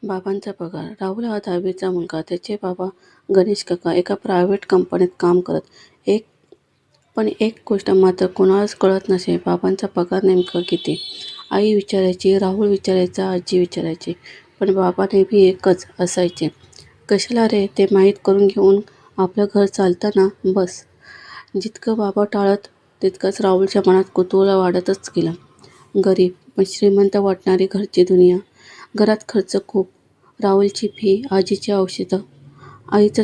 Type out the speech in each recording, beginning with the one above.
बाबांचा पगार. राहुल हा 10वीचा मुलगा. त्याचे बाबा गणेश काका एका प्रायव्हेट कंपनीत काम करत. एक गोष्ट मात्र कोणालाच कळत नसे, बाबांचा पगार नेमका किती? आई विचारायची, राहुल विचारायचा, आजी विचारायची. पण बाबा नेहमी एकच असायचे, कशाला रे, ते माहीत करून घेऊन आपलं घर चालतं ना, बस. जितकं बाबा टाळत तितकंच राहुलच्या मनात कुतूहल वाढतच गेलं. गरीब पण श्रीमंत वाटणारी घरची दुनिया. घरात खर्च खूप. राहुलची फी, आजीची औषधं, आईचा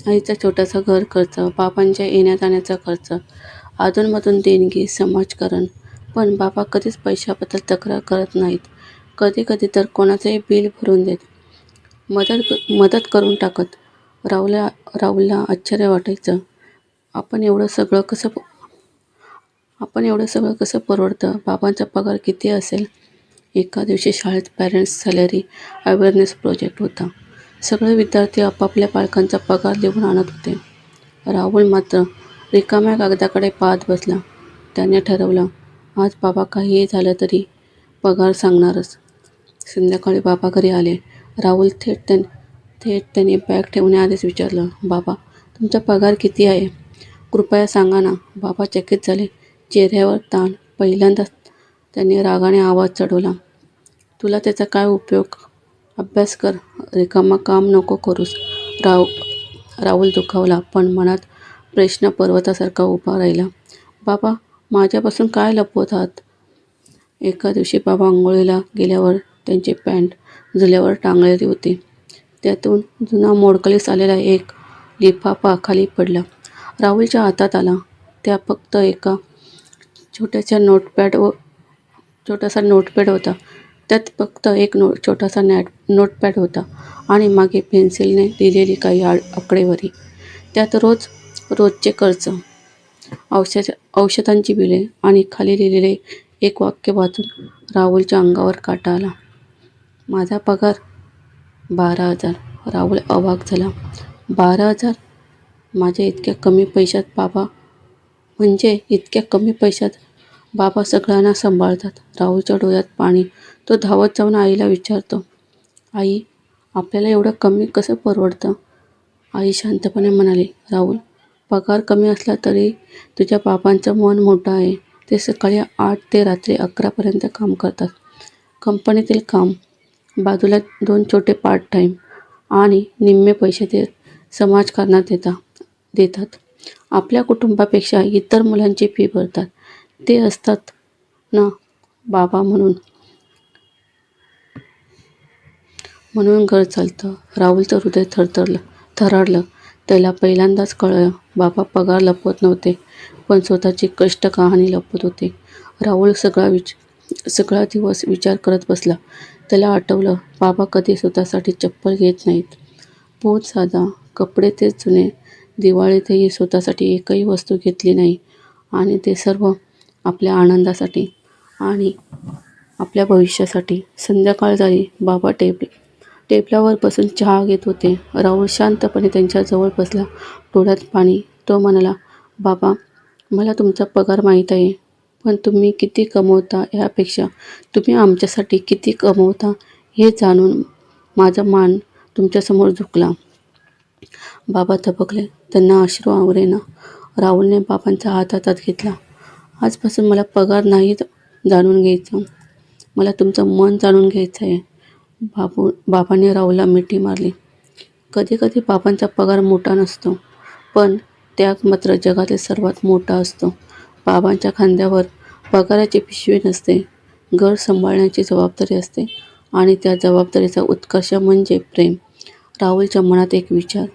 आईचा छोटासा घर खर्च, बाबांच्या येण्या-जाण्याचा खर्च, अधूनमधून देणगी, समाजकारण. पण बाबा कधीच पैशाबद्दल तक्रार करत नाहीत. कधी-कधी तर कोणाचंही बिल भरून देत, मदत करून टाकत. राहुलला आश्चर्य वाटायचं, आपण एवढं सगळं कसं परवडतं? बाबांचा पगार किती असेल? एका दिवशी शाळेत पॅरेंट्स सॅलरी अवेअरनेस प्रोजेक्ट होता. सगळे विद्यार्थी आपापल्या पालकांचा पगार लिहून आणत होते. राहुल मात्र रिकाम्या कागदाकडे पाहत बसला. त्याने ठरवलं, आज बाबा काहीही झालं तरी पगार सांगणारच. संध्याकाळी बाबा घरी आले. राहुल थेट त्याने बॅग ठेवण्याआधीच विचारलं, बाबा, तुमचा पगार किती आहे? कृपया सांगा ना. बाबा चकित झाले, चेहऱ्यावर ताण. पहिल्यांदाच त्यांनी रागाने आवाज चढवला, तुला त्याचा काय उपयोग? अभ्यास कर, रिकामं काम नको करूस. राहुल दुखावला, पण मनात प्रश्न पर्वतासारखा उभा राहिला. बाबा, माझ्यापासून काय लपवत आहात? एका दिवशी बाबा अंघोळीला गेल्यावर त्यांची पॅन्ट झुल्यावर टांगलेली होती. त्यातून जुना मोडकळीस आलेला एक लिफाफा खाली पडला. राहुलच्या हातात आला. त्या फक्त एका छोटासा नोटपॅड होता. त्यात फक्त एक छोटासा नोटपॅड होता आणि मागे पेन्सिलने लिहिलेली काही आकडेवारी. त्यात रोजचे खर्च, औषधांची बिले आणि खाली लिहिलेले एक वाक्य वाचून राहुलच्या अंगावर काटा आला. माझा पगार 12,000. राहुल अवाक झाला. 12,000? माझ्या इतक्या कमी पैशात बाबा म्हणजे इतक्या कमी पैशात बाबा सगळ्यांना सांभाळतात. राहुलच्या डोळ्यात पाणी. तो धावत जाऊन आईला विचारतो, आई, आपल्याला एवढं कमी कसं परवडतं? आई शांतपणे म्हणाली, राहुल, पगार कमी असला तरी तुझ्या बाबांचं मन मोठं आहे. ते सकाळी 8 ते रात्री 11पर्यंत काम करतात. कंपनीतील काम, बाजूला 2 छोटे पार्ट टाईम आणि निम्मे पैसे ते समाजकारणात देतात. आपल्या कुटुंबापेक्षा इतर मुलांची फी भरतात. ते असतात ना बाबा, म्हणून घर चालतं. राहुलचं हृदय थरारलं. त्याला पहिल्यांदाच कळलं, बाबा पगार लपवत नव्हते, पण स्वतःची कष्ट कहाणी लपवत होते. राहुल सगळा दिवस विचार करत बसला. त्याला आठवलं, बाबा कधी स्वतःसाठी चप्पल घेत नाहीत. बूट साधा, कपडे तेच जुने. दिवाळीतही स्वतःसाठी एकही वस्तू घेतली नाही, आणि ते सर्व आपल्या आनंदासाठी आणि आपल्या भविष्यासाठी. संध्याकाळ झाली. बाबा टेबलावर बसून चहा घेत होते. राहुल शांतपणे त्यांच्याजवळ बसला, डोळ्यात पाणी. तो म्हणाला, बाबा, मला तुमचा पगार माहीत आहे, पण तुम्ही किती कमवता यापेक्षा तुम्ही आमच्यासाठी किती कमवता हे जाणून माझा मान तुमच्यासमोर झुकला. बाबा थबकले. त्यांना अश्रू आवरेना. राहुलने बाबांचा हात हातात घेतला. आजपासून मला पगार नाही जाणून घ्यायचा, मला तुमचं मन जाणून घ्यायचं आहे. बाबांनी राहुलला मिठी मारली. कधी-कधी बाबांचा पगार मोठा नसतो, पण त्याग मात्र जगातील सर्वात मोठा असतो. बाबांच्या खांद्यावर पगाराची पिशवी नसते, घर सांभाळण्याची जबाबदारी असते, आणि त्या जबाबदारीचा उत्कर्ष म्हणजे प्रेम. राहुलच्या मनात एक विचार,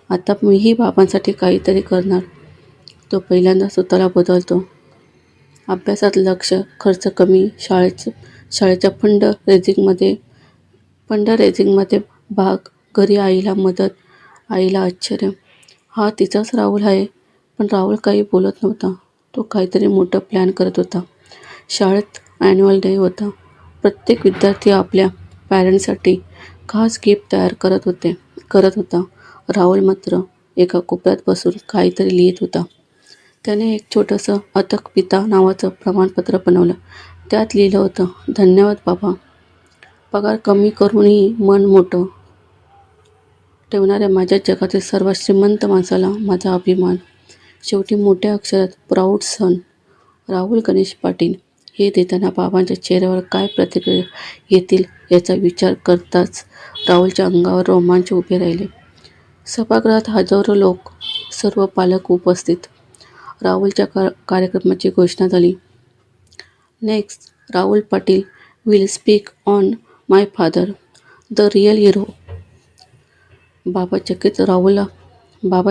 आता मीही बाबांसाठी काहीतरी करणार. तो पहिल्यांदा स्वतःला बदलतो. अभ्यासात लक्ष, खर्च कमी, शाळेच्या फंड रेझिंगमध्ये भाग, घरी आईला मदत. आईला आश्चर्य, हा तिचाच राहुल आहे. पण राहुल काही बोलत नव्हता. तो काहीतरी मोठं प्लॅन करत होता. शाळेत ॲन्युअल डे होता. प्रत्येक विद्यार्थी आपल्या पॅरेंट्ससाठी खास गिफ्ट तयार करत होता. राहुल मात्र एका कोपऱ्यात बसून काहीतरी लिहित होता. त्याने एक छोटंसं अथक पिता नावाचं प्रमाणपत्र बनवलं. त्यात लिहिलं होतं, धन्यवाद बाबा, पगार कमी करूनही मन मोठं ठेवणाऱ्या माझ्या जगातील सर्वात श्रीमंत माणसाला माझा अभिमान. शेवटी मोठ्या अक्षरात प्राऊड सन राहुल गणेश पाटील हे देताना बाबांच्या चेहऱ्यावर काय प्रतिक्रिया येतील याचा विचार करताच राहुलच्या अंगावर रोमांच उभे राहिले. सभागृहात हजारो लोक, सर्व पालक उपस्थित. राहुलच्या कार्यक्रमाची घोषणा झाली. Next, Rahul Patil will speak on my father, the real hero. बाबा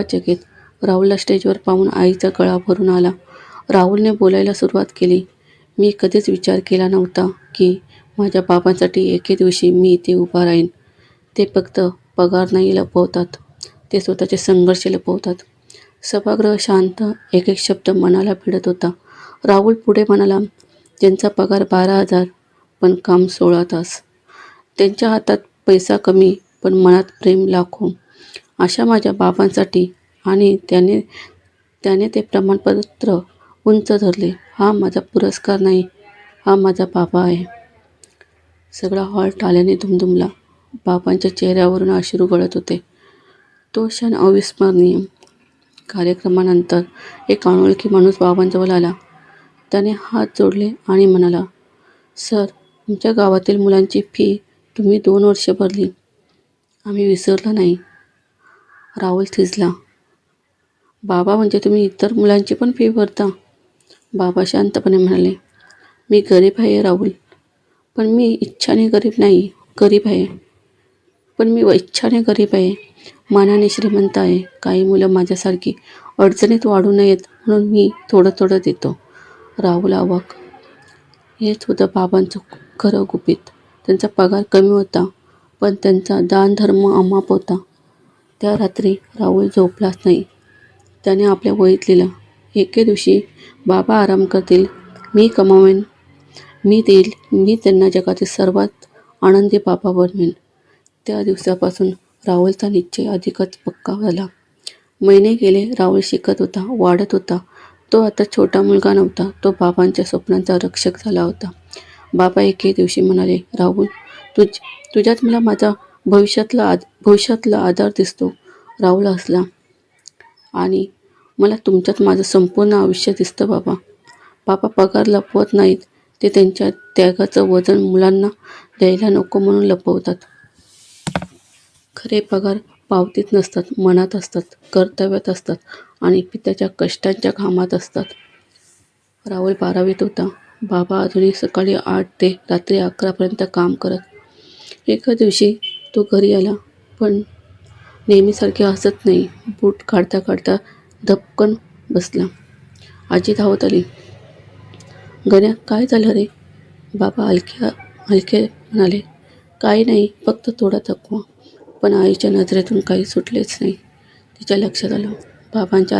चकित. राहुलला स्टेजवर पाहून आईचा गळा भरून आला. राहुलने बोलायला सुरुवात केली. मी कधीच विचार केला नव्हता की माझ्या बाबांसाठी एके दिवशी मी इथे उभा राहीन. ते फक्त पगार नाही लपवतात, ते स्वतःचे संघर्ष लपवतात. सभागृह शांत. एक एक शब्द मनाला भिडत होता. राहुल पुढे म्हणाला, ज्यांचा पगार 12,000 पण काम 16 तास. त्यांच्या हातात पैसा कमी पण मनात प्रेम लाखो. अशा माझ्या बाबांसाठी. आणि त्याने ते प्रमाणपत्र उंच धरले. हा माझा पुरस्कार नाही, हा माझा बाबा आहे. सगळा हॉल टाळ्याने दुमदुमला. बाबांच्या चेहऱ्यावरून अश्रू गळत होते. तो क्षण अविस्मरणीय. कार्यक्रमानंतर एक अनोळखी माणूस बाबांजवळ आला. त्याने हात जोडले आणि म्हणाला, सर, तुमच्या गावातील मुलांची फी तुम्ही 2 वर्षे भरली. आम्ही विसरलं नाही. राहुल थिजला. बाबा, म्हणजे तुम्ही इतर मुलांची पण फी भरता? बाबा शांतपणे म्हणाले, मी गरीब आहे राहुल, पण मी इच्छाने गरीब नाही. गरीब आहे, पण मी इच्छाने गरीब आहे. मनाने श्रीमंत आहे. काही मुलं माझ्यासारखी अडचणीत वाढू नयेत म्हणून मी थोडं थोडं देतो. राहुल अवाक. हेच होतं बाबांचं खरं गुपित. त्यांचा पगार कमी होता, पण त्यांचा दानधर्म अमाप होता. त्या रात्री राहुल झोपलाच नाही. त्याने आपल्या वहीत लिहिलं, एके दिवशी बाबा आराम करतील, मी कमावेन, मी देईल, मी त्यांना जगातील सर्वात आनंदी बाबा बनवेन. त्या दिवसापासून राहुलचा निश्चय अधिकच पक्का झाला. महिने गेले. राहुल शिकत होता, वाढत होता. तो आता छोटा मुलगा नव्हता, तो बाबांच्या स्वप्नांचा रक्षक झाला होता. बाबा एके दिवशी म्हणाले, राहुल, तुझ्यात मला माझा भविष्यातला आधार दिसतो. राहुल हसला. आणि मला तुमच्यात माझं संपूर्ण आयुष्य दिसतं बाबा. बाबा पगार लपवत नाहीत, ते त्यांच्या त्यागाचं वजन मुलांना द्यायला नको म्हणून लपवतात. खरे पगार पावतीत नसतात, मनात असतात, कर्तव्यात असतात आणि पित्याच्या कष्टांच्या घामात असतात. राहुल 12वीत होता. बाबा अजूनही सकाळी 8 ते रात्री 11पर्यंत काम करत. एका दिवशी तो घरी आला, पण नेहमीसारखे हसत नाही. बूट काढता काढता धपकन बसला. आजी धावत आली. गण्या, काय झालं रे? बाबा हलके म्हणाले, काही नाही, फक्त थोडा थकवा. पण आईच्या नजरेतून काही सुटलेच नाही. तिच्या लक्षात आलं. बाबांच्या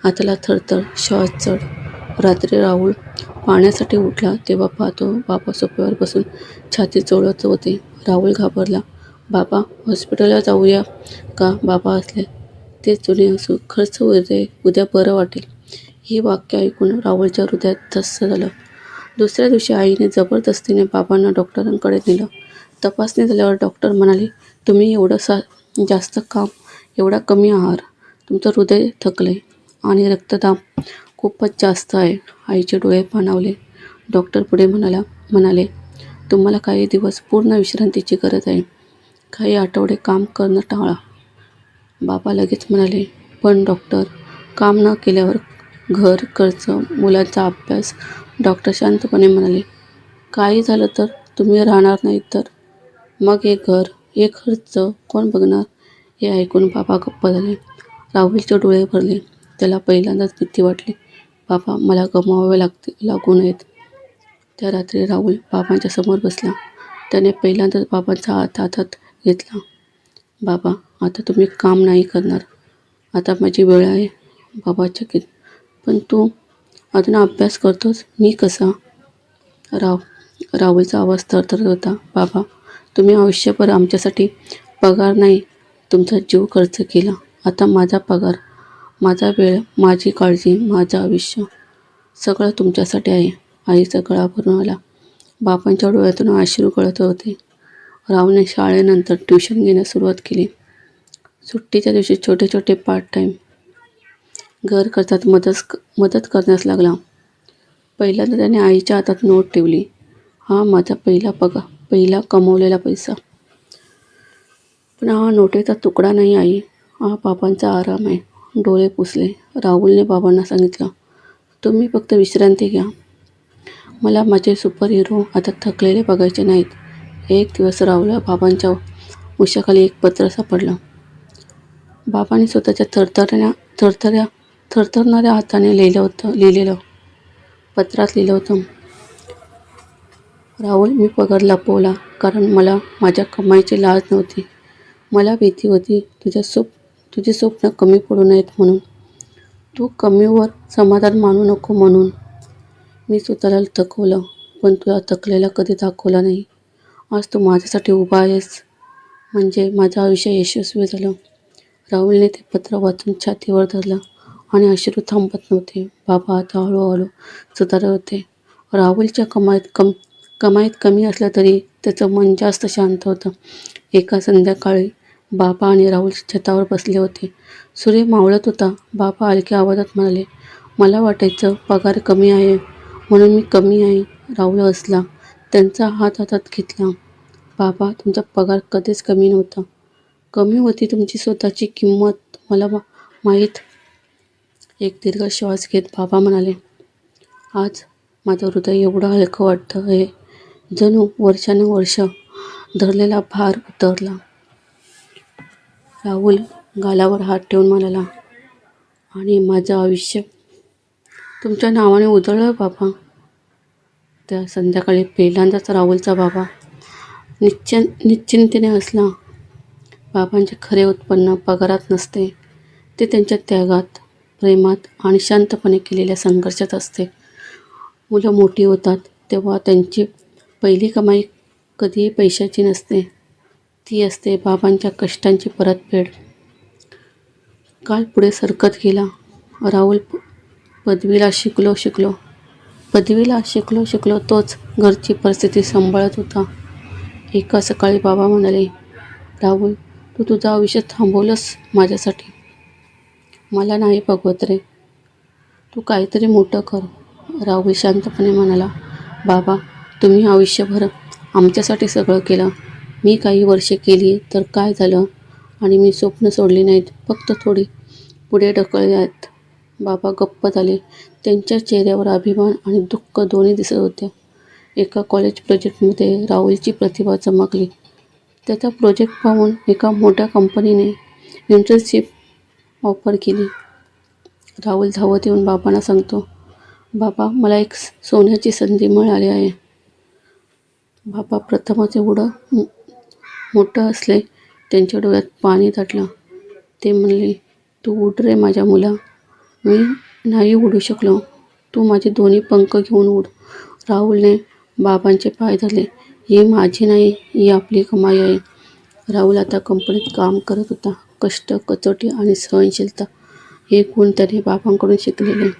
हाताला थरथर, श्वास चढ. रात्री राहुल पाण्यासाठी उठला तेव्हा पाहतो बाबा सोफ्यावर बसून छाती चोळत होते. राहुल घाबरला. बाबा, हॉस्पिटलला जाऊया का? बाबा हसले. ते जुने असू, खर्च उद्या बरं वाटेल. ही वाक्य ऐकून राहुलच्या हृदयात धस्स झालं. दुसऱ्या दिवशी आईने जबरदस्तीने बाबांना डॉक्टरांकडे नेलं. तपासणी झाल्यावर डॉक्टर म्हणाले, तुम्ही जास्त काम, एवढा कमी आहार, तुमचं हृदय थकलंय आणि रक्तदाब खूपच जास्त आहे. आईचे डोळे पाणावले. डॉक्टर पुढे म्हणाले, तुम्हाला काही दिवस पूर्ण विश्रांतीची गरज आहे. काही आठवडे काम करणं टाळा. बाबा लगेच म्हणाले, पण डॉक्टर, काम न केल्यावर घर खर्च, मुलांचा अभ्यास. डॉक्टर शांतपणे म्हणाले, काही झालं तर तुम्ही राहणार नाही तर मग हे घर, हे खर्च कोण बघणार? हे ऐकून बाबा गप्प झाले. राहुलचे डोळे भरले. त्याला पहिल्यांदाच भीती वाटली. बाबा, मला गमवावे लागू नयेत. त्या रात्री राहुल बाबांच्या समोर बसला. त्याने पहिल्यांदाच बाबांचा हात हातात घेतला. बाबा, आता तुम्ही काम नाही करणार. आता माझी वेळ आहे. बाबा चकित. पण तू अजून अभ्यास करतोस. मी कसा? राहुलचा आवाज थरथरत होता. बाबा, तुम्ही आयुष्यभर आमच्यासाठी पगार नाही, तुमचा जीव खर्च केला. आता माझा पगार, माझा वेळ, माझी काळजी, माझं आयुष्य सगळं तुमच्यासाठी आहे. आईचा गळा भरून आला. बाबांच्या डोळ्यातून अश्रू गळत होते. राहुलने शाळेनंतर ट्युशन घेण्यास सुरुवात केली. सुट्टीच्या दिवशी छोटे छोटे पार्ट टाईम घर खर्चात मदत करण्यास लागला. पहिल्यांदा त्याने आईच्या हातात नोट ठेवली. हा माझा पहिला कमवलेला पैसा. पण हा नोटेचा तुकडा नाही आई, हा बाबांचा आराम आहे. डोळे पुसले. राहुलने बाबांना सांगितलं, तुम्ही फक्त विश्रांती घ्या. मला माझे सुपर हिरो आता थकलेले बघायचे नाहीत. एक दिवस राहुलला बाबांच्या उशाखाली एक पत्र सापडलं. बाबांनी स्वतःच्या थरथरणाऱ्या हाताने लिहिलेलं. पत्रात लिहिलं होतं, राहुल, मी पगार लपवला कारण मला माझ्या कमाईची लाज नव्हती. मला भीती होती तुझी स्वप्न कमी पडू नयेत म्हणून. तू कमीवर समाधान मानू नको म्हणून. मी स्वतःला थकवलं, पण तुला थकलेला कधी दाखवला नाही. आज तू माझ्यासाठी उभा आहेस म्हणजे माझं आयुष्य यशस्वी झालं. राहुलने ते पत्र वाचून छातीवर धरलं आणि अश्रू थांबत नव्हते. बाबा आता हळूहळू सुधारत होते. राहुलच्या कमाईत कमी असलं तरी त्याचं मन जास्त शांत होतं. एका संध्याकाळी बाबा आणि राहुल छतावर बसले होते. सूर्य मावळत होता. बाबा हलक्या आवाजात म्हणाले, मला वाटायचं पगार कमी आहे म्हणून मी कमी आहे. राहुल हसला. त्यांचा हात हातात घेतला. बाबा, तुमचा पगार कधीच कमी नव्हता. कमी होती तुमची स्वतःची किंमत मला माहीत. एक दीर्घ श्वास घेत बाबा म्हणाले, आज माझं हृदय एवढं हलकं वाटतं आहे, जणू वर्षानुवर्ष धरलेला भार उतरला. राहुल गालावर हात ठेवून म्हणाला, आणि माझं आयुष्य तुमच्या नावाने उधळलं बाबा. त्या संध्याकाळी पहिल्यांदाच राहुलचा बाबा निश्चिंतेने हसला. बाबांचे खरे उत्पन्न पगारात नसते, ते त्यांच्या त्यागात, प्रेमात आणि शांतपणे केलेल्या संघर्षात असते. मुलं मोठी होतात तेव्हा त्यांची पहिली कमाई कधीही पैशाची नसते, ती असते बाबांच्या कष्टांची परतफेड. काळ पुढे सरकत गेला. राहुल पदवीला शिकलो तोच घरची परिस्थिती सांभाळत होता. एका सकाळी बाबा म्हणाले, राहुल, तू तुझं आयुष्य थांबवलंस माझ्यासाठी. मला नाही बघवत रे, तू काहीतरी मोठं कर. राहुल शांतपणे म्हणाला, बाबा, तुम्ही आयुष्यभर आमच्यासाठी सगळं केलं. मी काही वर्षे केली तर काय झालं, आणि मी स्वप्न सोडली नाहीत, फक्त थोडी पुढे ढकलली आहेत. बाबा गप्प झाले. त्यांच्या चेहऱ्यावर अभिमान आणि दुःख दोन्ही दिसत होते. एका कॉलेज प्रोजेक्टमध्ये राहुलची प्रतिभा चमकली. त्याचा प्रोजेक्ट पाहून एका मोठ्या कंपनीने इंटर्नशिप ऑफर केली. राहुल धावत येऊन बाबांना सांगतो, बाबा, मला एक सोन्याची संधी मिळाली आहे. बाबा प्रथमच एवढं मोठं असले त्यांच्या डोळ्यात पाणी दाटलं. ते म्हणले, तू उड रे माझ्या मुला. मी नाही उडू शकलो. तू माझे दोन्ही पंख घेऊन उड. राहुलने बाबांचे पाय धरले. ही माझी नाही, ही आपली कमाई आहे. राहुल आता कंपनीत काम करत होता. कष्ट, कसोटी आणि सहनशीलता हे गुण त्याने बाबांकडून शिकलेले.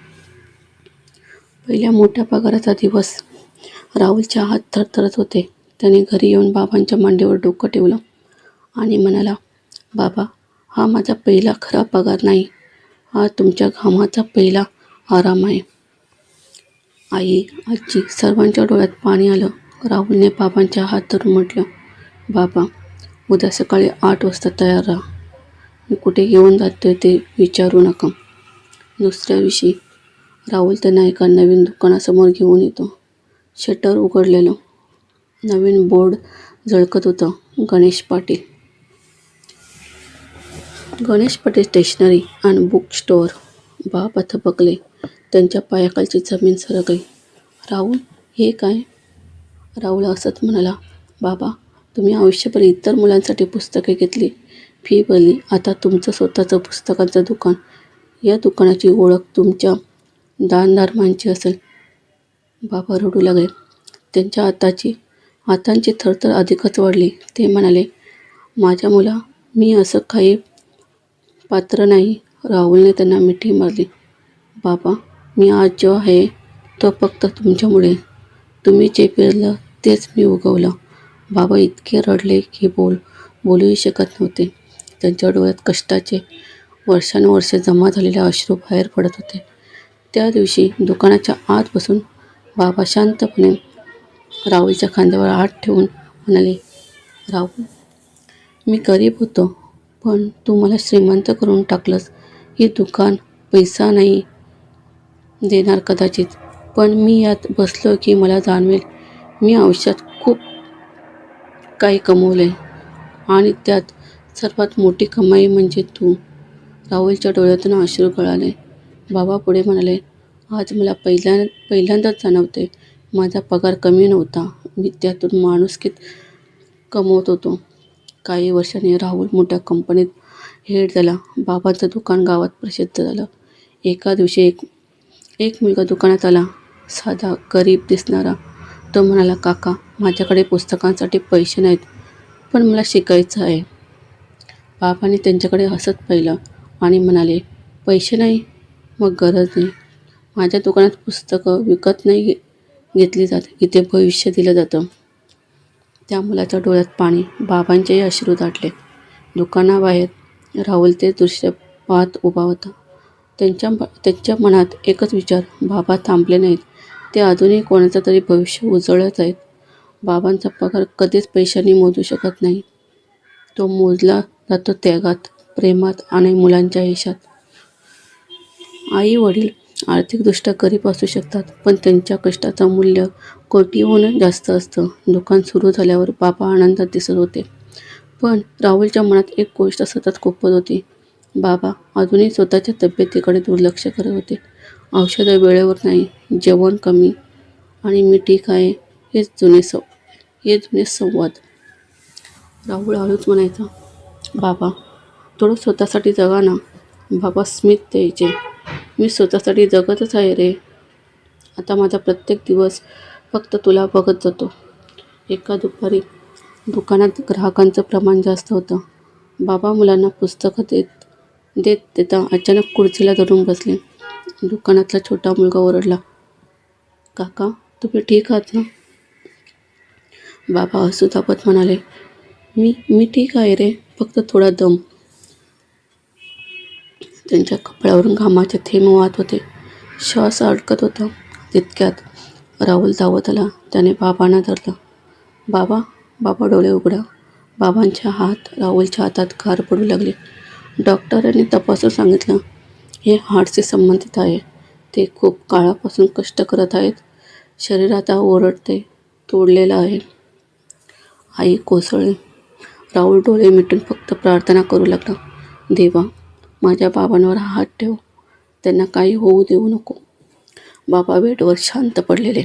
पहिल्या मोठ्या पगाराचा दिवस. राहुलचे हात थरथरत होते. त्याने घरी येऊन बाबांच्या मांडीवर डोकं ठेवलं आणि म्हणाला, बाबा, हा माझा पहिला खरा पगार नाही, हा तुमच्या घामाचा पहिला आराम आहे. आई, आजी सर्वांच्या डोळ्यात पाणी आलं. राहुलने बाबांच्या हात धरून म्हटलं, बाबा, उद्या सकाळी 8 वाजता तयार राहा. मी कुठे घेऊन जातोय ते विचारू नका. दुसऱ्या दिवशी राहुल त्यांना एका नवीन दुकानासमोर घेऊन येतो. शटर उघडलेलं. नवीन बोर्ड झळकत होतं, Ganesh Patil stationery and book store. बाबा थबकले. त्यांच्या पायाखालची जमीन सरकली. राहुल, हे काय? राहुल हसत म्हणाला, बाबा, तुम्ही आयुष्यभर इतर मुलांसाठी पुस्तके घेतली, फी भरली, आता तुमचं स्वतःचं पुस्तकांचं दुकान. या दुकानाची ओळख तुमच्या दानधर्मांची असेल. बाबा रडू लागले. त्यांच्या हातांची थरथर अधिकच वाढली. ते म्हणाले, माझ्या मुला, मी असं काही पात्र नाही. राहुलने त्यांना मिठी मारली. बाबा, मी आज जो आहे तो फक्त तुमच्यामुळे. तुम्ही जे पेरलं तेच मी उगवलं. बाबा इतके रडले की बोलूही शकत नव्हते. त्यांच्या डोळ्यात कष्टाचे वर्षानुवर्षे जमा झालेले अश्रू बाहेर पडत होते. त्या दिवशी दुकानाच्या आत बसून बाबा शांतपणे राहुलच्या खांद्यावर हात ठेवून म्हणाले, "राहुल, मी गरीब होतो, पण तू मला श्रीमंत करून टाकलंस. हे दुकान पैसा नाही देणार कदाचित, पण मी यात बसलो की मला जाणवेल मी आयुष्यात खूप काही कमवलंय आणि त्यात सर्वात मोठी कमाई म्हणजे तू." राहुलच्या डोळ्यातून अश्रू गळाले. बाबा पुढे म्हणाले, "आज मला पहिल्यांदाच जाणवते, माझा पगार कमी नव्हता. मी त्यातून माणुसकीत कमवत होतो." काही वर्षांनी राहुल मोठ्या कंपनीत हेड झाला. बाबांचं दुकान गावात प्रसिद्ध झालं. एका दिवशी एक मुलगा दुकानात आला, साधा, गरीब दिसणारा. तो म्हणाला, "काका, माझ्याकडे पुस्तकांसाठी पैसे नाहीत, पण मला शिकायचं आहे." बाबांनी त्यांच्याकडे हसत पाहिलं आणि म्हणाले, "पैसे नाही? मग गरज नाही. माझ्या दुकानात पुस्तकं विकत नाही घेतली जात, इथे भविष्य दिलं जातं." त्या मुलाच्या डोळ्यात पाणी, बाबांचेही अश्रू दाटले. दुकानाबाहेर राहुल ते दृश्य पाहत उभा होता. त्यांच्या मनात एकच विचार, बाबा थांबले नाहीत. ते अजूनही कोणाचं तरी भविष्य उजळत आहेत. बाबांचा पगार कधीच पैशांनी मोजू शकत नाही. तो मोजला जातो त्यागात, प्रेमात आणि मुलांच्या यशात. आई-वडील आर्थिकदृष्ट्या गरीब असू शकतात, पण त्यांच्या कष्टाचं मूल्य कोटीहून जास्त असतं. दुकान सुरू झाल्यावर बाबा आनंदात दिसत होते, पण राहुलच्या मनात एक गोष्ट सतत खुपत होती. बाबा अजूनही स्वतःच्या तब्येतीकडे दुर्लक्ष करत होते. औषधं वेळेवर नाही, जेवण कमी आणि "मी ठीक आहे" हेच जुने संवाद. राहुल हळूच म्हणायचा, "बाबा, थोडं स्वतःसाठी जगा ना." बाबा स्मित द्यायचे, "मी स्वतःसाठी जगतच आहे रे. आता माझा प्रत्येक दिवस फक्त तुला बघत जातो." एका दुपारी दुकानात ग्राहकांचं प्रमाण जास्त होतं. बाबा मुलांना पुस्तकं देत देता अचानक खुर्चीला धरून बसले. दुकानातला छोटा मुलगा ओरडला, "काका, तुम्ही ठीक आहात ना?" बाबा हसू दाबत म्हणाले, मी ठीक आहे रे, फक्त थोडा दम." त्यांच्या कपाळावरून घामाचे थेंब वाहत होते. श्वास अडकत होता. तितक्यात राहुल धावत आला. त्याने बाबांना धरलं. "बाबा, बाबा डोळे उघडा." बाबांचे हात राहुलच्या हातात गार पडू लागले. डॉक्टरांनी तपासून सांगितलं, "हे हार्टशी संबंधित आहे. ते खूप काळापासून कष्ट करत आहेत. शरीर आता ओरडते, तोडलेलं आहे." आई कोसळली. राहुल डोळे मिटून फक्त प्रार्थना करू लागला, "देवा, माझ्या बाबांवर हात ठेव. त्यांना काही होऊ देऊ नको." बाबा बेडवर शांत पडलेले.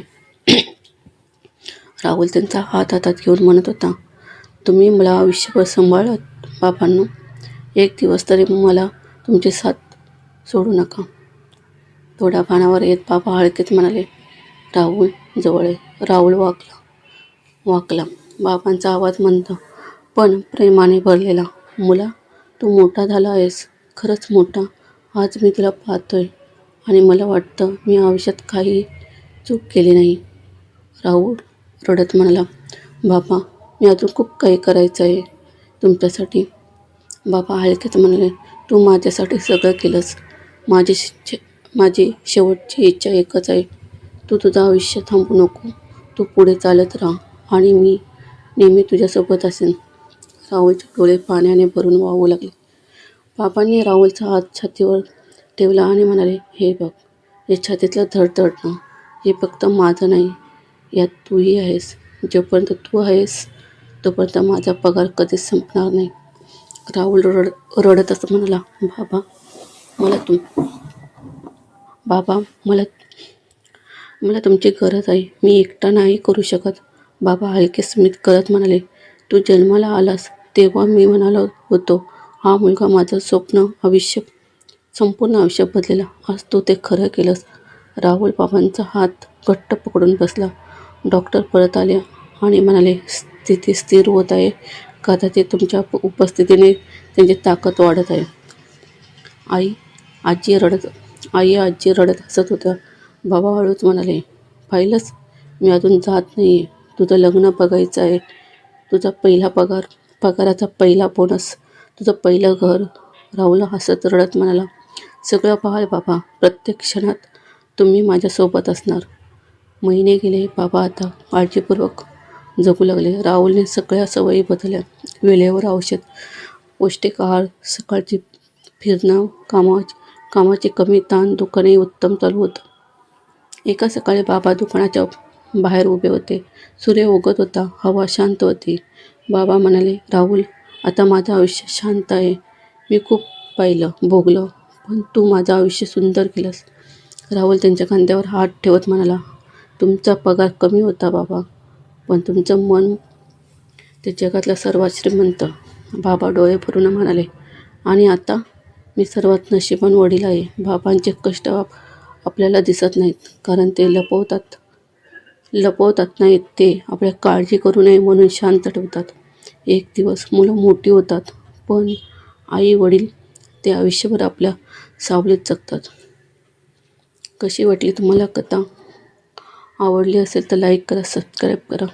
राहुल त्यांचा हात हातात घेऊन म्हणत होता, "तुम्ही मला आयुष्यभर सांभाळत बाबांनो. एक दिवस तरी मला तुमची साथ सोडू नका." थोड्या भानावर येत बाबा हलकेच म्हणाले, "राहुल जवळ ये." राहुल वाकला. बाबांचा आवाज मंद पण प्रेमाने भरलेला, "मुला, तू मोठा झाला आहेस, खरंच मोठा. आज मी तुला पाहतोय आणि मला वाटतं मी आयुष्यात काही चूक केली नाही." राहुल रडत म्हणाला, "बाबा, मी अजून खूप काही करायचं आहे तुमच्यासाठी." बाबा हलकेच म्हणाले, "तू माझ्यासाठी सगळं केलंस. माझी शेवटची इच्छा एकच आहे. तू तुझं आयुष्य थांबवू नको. तू पुढे चालत राहा आणि मी नेहमी तुझ्यासोबत असेन." राहुलचे डोळे पाण्याने भरून वाहू लागले. बाबांनी राहुलचा हात छातीवर ठेवला आणि म्हणाले, "हे बघ, हे छातीतलं धडधडणं, हे फक्त माझं नाही, यात तूही आहेस. जोपर्यंत तू आहेस, तोपर्यंत माझा पगार कधीच संपणार नाही." राहुल रडत असं म्हणाला, बाबा, मला तुमची गरज आहे. मी एकटा नाही करू शकत." बाबा हलके स्मित करत म्हणाले, "तू जन्माला आलास तेव्हा मी म्हणालो होतो, हा मुलगा माझं संपूर्ण आयुष्य बदलेल. आज तू ते खरं केलंस." राहुल बाबांचा हात घट्ट पकडून बसला. डॉक्टर परत आले आणि म्हणाले, "स्थिती स्थिर होत आहे. कदाचित तुमच्या उपस्थितीने त्यांची ताकद वाढत आहे." आजी रडत हसत होत्या. बाबा हळूच म्हणाले, "पाहिलंस, मी अजून जात नाहीये. तुझं लग्न बघायचं आहे. तुझा पहिला पगाराचा पहिला बोनस, तुझं पहिलं घर. राहुल हसत रडत म्हणाला, सगळं पाहाल बाबा, प्रत्येक क्षणात तुम्ही माझ्यासोबत असणार. महिने गेले. बाबा आता काळजीपूर्वक जगू लागले. राहुलने सगळ्या सवयी बदलल्या. वेळेवर औषध, पौष्टिक आहार, सकाळची फिरणं, कामाचे कमी ताण, दुकानही उत्तम चालू होतं. एका सकाळी बाबा दुकानाच्या बाहेर उभे होते. सूर्य उगत होता. हवा शांत होती. बाबा म्हणाले, राहुल, आता माझं आयुष्य शांत आहे. मी खूप पाहिलं, भोगलं, पण तू माझं आयुष्य सुंदर केलंस. राहुल त्यांच्या खांद्यावर हात ठेवत म्हणाला, तुमचा पगार कमी होता बाबा, पण तुमचं मन ते जगातलं सर्वात श्रीमंत. बाबा डोळे भरून म्हणाले, आणि आता मी सर्वात नशिबान वडील आहे. बाबांचे कष्ट आपल्याला दिसत नाहीत, कारण ते लपवतात नाहीत, ते आपल्या काळजी करू नये म्हणून शांत ठेवतात. एक दिवस मुलं मोठी होतात, पण आई वडील ते आयुष्यभर आपल्या सावलीत जगतात. कशी वाटली तुम्हाला कथा? आवडली असेल तर लाईक करा, सबस्क्राईब करा.